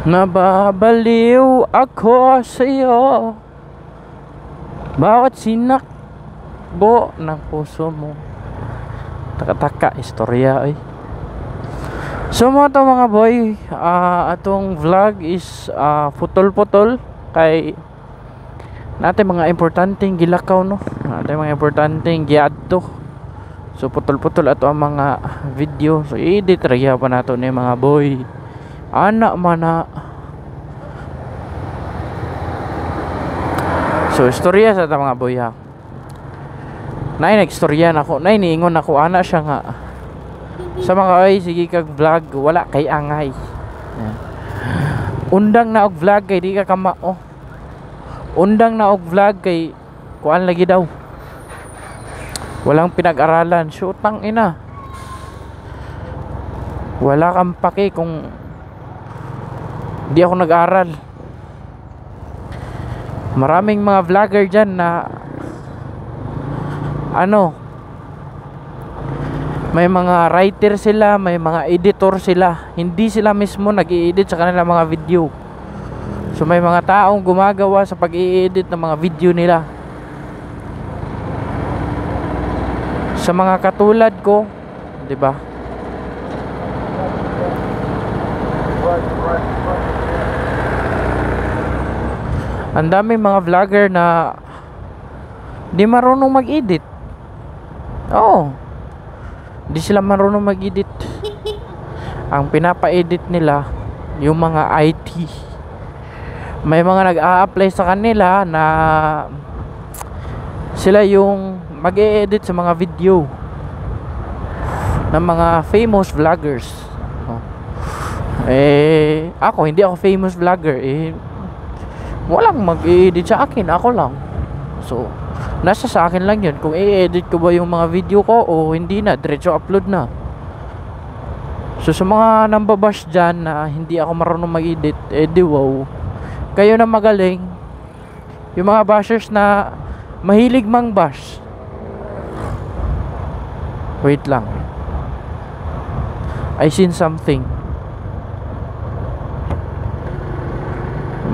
Nababaliw ako sa'yo, bawat sinakbo ng puso mo. Taka-taka, istorya ay. So mga to mga boy, atong vlog is putol-putol kay natin mga importanteng gilakaw no. Natin mga importanteng giadto. So putol-putol ato ang mga video. So i-edit ra pa nato ni mga boy. Anak mana. So istorya sa ta mga boy ha. Nay nagstorya nako, nay niingon ako ana siya nga. Sa mga ay sige kag vlog wala kay angay. Undang na og vlog kay di ka kamao. Undang na og vlog kay kuan lagi daw. Walang pinag-aralan. Shootang ina. Wala kang paki kung di ako nag-aral. Maraming mga vlogger dyan na may mga writer sila, may mga editor sila. Hindi sila mismo nag-i-edit sa kanilang mga video. So may mga taong gumagawa sa pag-i-edit ng mga video nila. Sa mga katulad ko, 'di ba? Ang daming mga vlogger na di marunong mag-edit. Oo. Di sila marunong mag-edit. Ang pinapa-edit nila yung mga IT. May mga nag-a-apply sa kanila na sila yung mag-e-edit sa mga video ng mga famous vloggers. Ako hindi ako famous vlogger. Walang mag-i-edit sa akin, ako lang. So, nasa sa akin lang yun kung i-edit ko ba yung mga video ko o hindi na, diretso upload na. So, sa mga nambabash dyan na hindi ako marunong mag-edit, di wow. Kayo na magaling. Yung mga bashers na mahilig mang bash. Wait lang. I seen something.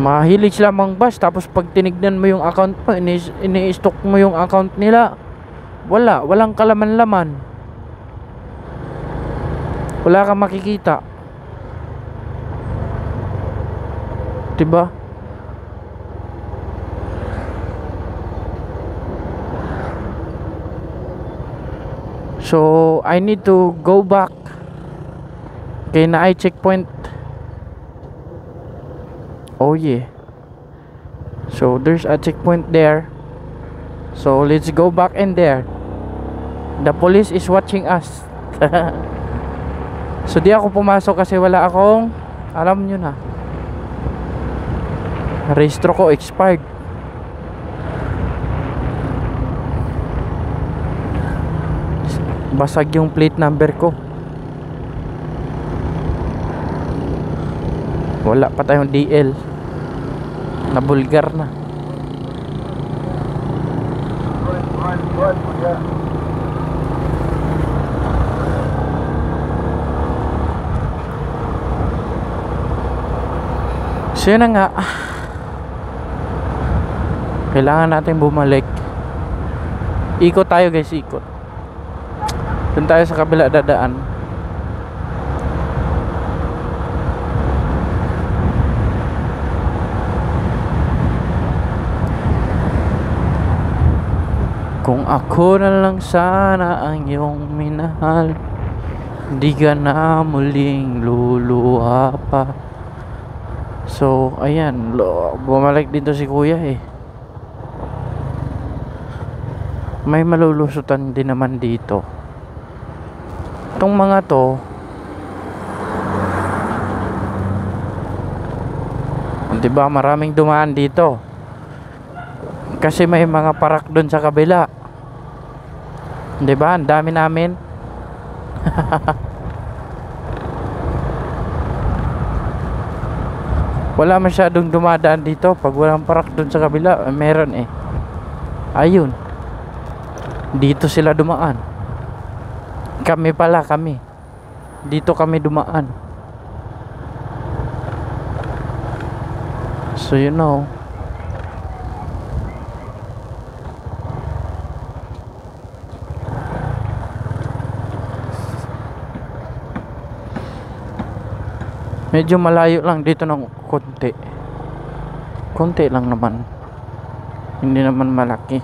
Mahilig sila mang bash, tapos pag tinignan mo yung account mo, ini-stalk mo yung account nila, walang kalaman-laman. Wala kang makikita. Diba? So I need to go back kay na ay checkpoint. Oh yeah. So there's a checkpoint there. So let's go back in there. The police is watching us. So di ako pumasok kasi wala akong, alam nyo na, rehistro ko expired. Basag yung plate number ko. Wala pa tayong DL. Nabulgar na. So yun na nga. Kailangan natin bumalik. Ikot tayo guys, ikot. Doon tayo sa kabila dadaan. Kung ako na lang sana ang iyong minahal, di ka na muling luluha pa. So ayan, bumalik dito si kuya May malulusutan din naman dito. Itong mga to, diba maraming dumaan dito kasi may mga parak doon sa kabila. Diba ang dami namin. Wala masyadong dumadaan dito pag walang parak doon sa kabila. Meron ayun, dito sila dumaan. Kami dito kami dumaan. So you know. Medyo malayo lang dito ng konti. Konti lang naman. Hindi naman malaki.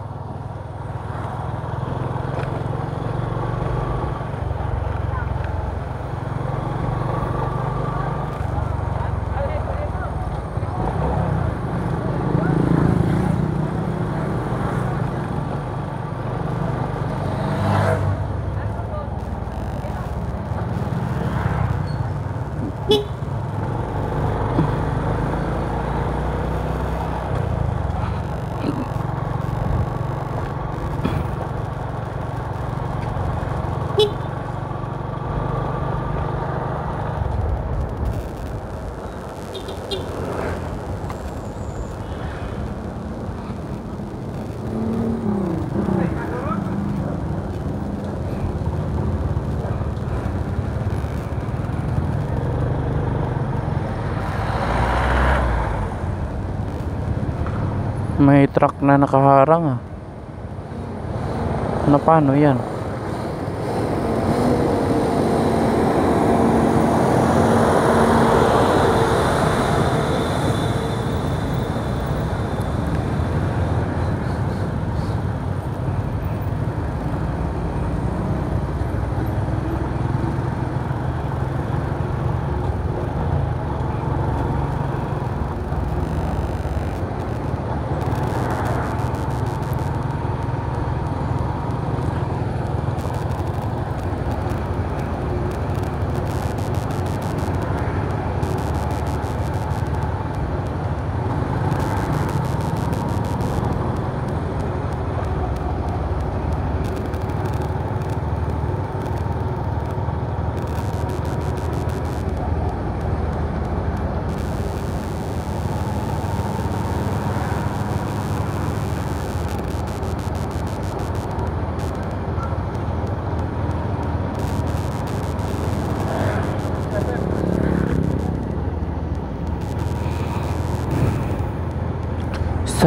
May truck na nakaharang ah. Na paano yan?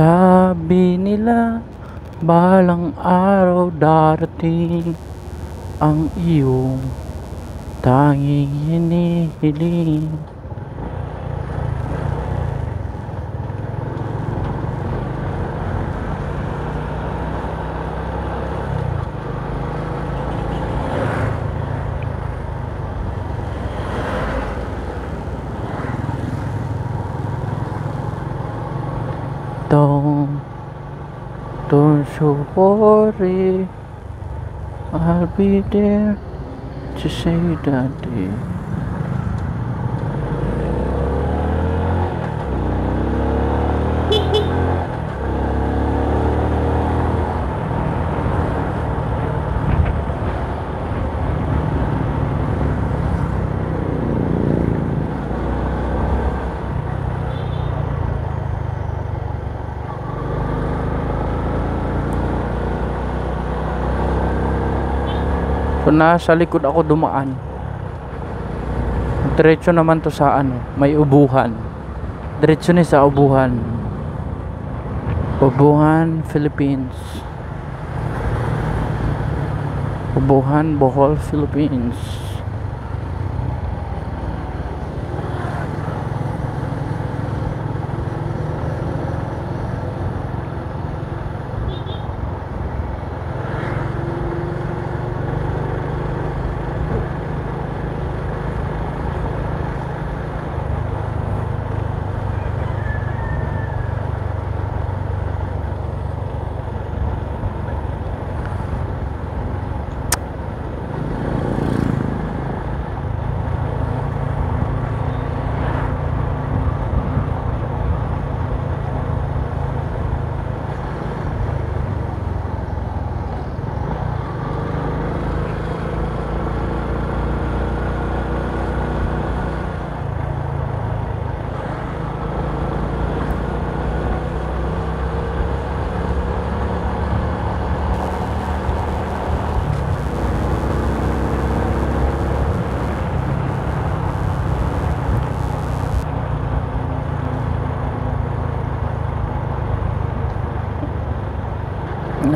Sabi nila balang araw darating ang iyong tanging hinihiling. Don't you worry, I'll be there to save that day. So nasa likod ako dumaan. Diretso naman to sa ano, may ubuhan. Diretso ni sa ubuhan. Ubuhan, Philippines. Ubuhan, Bohol, Philippines.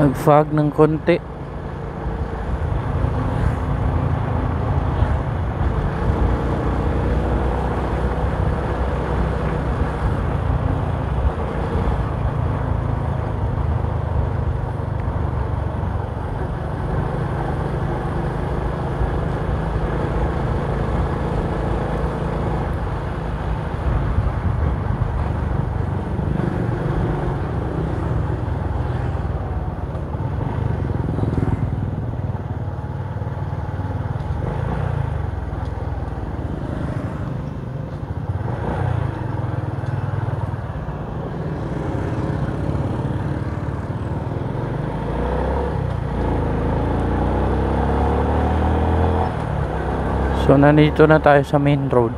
Nag-fog ng konti. So nandito na tayo sa main road.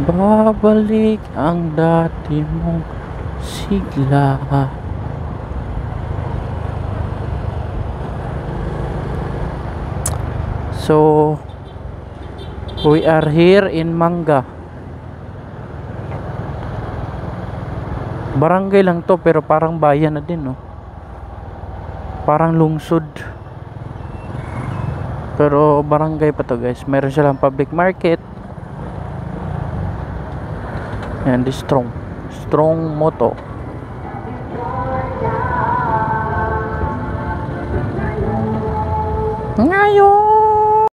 Babalik ang dati mong sigla. So we are here in Manga. Barangay lang to pero parang bayan na din, no? Parang lungsod. Pero barangay pa to, guys. Meron silang public market. And this strong moto. Ngayon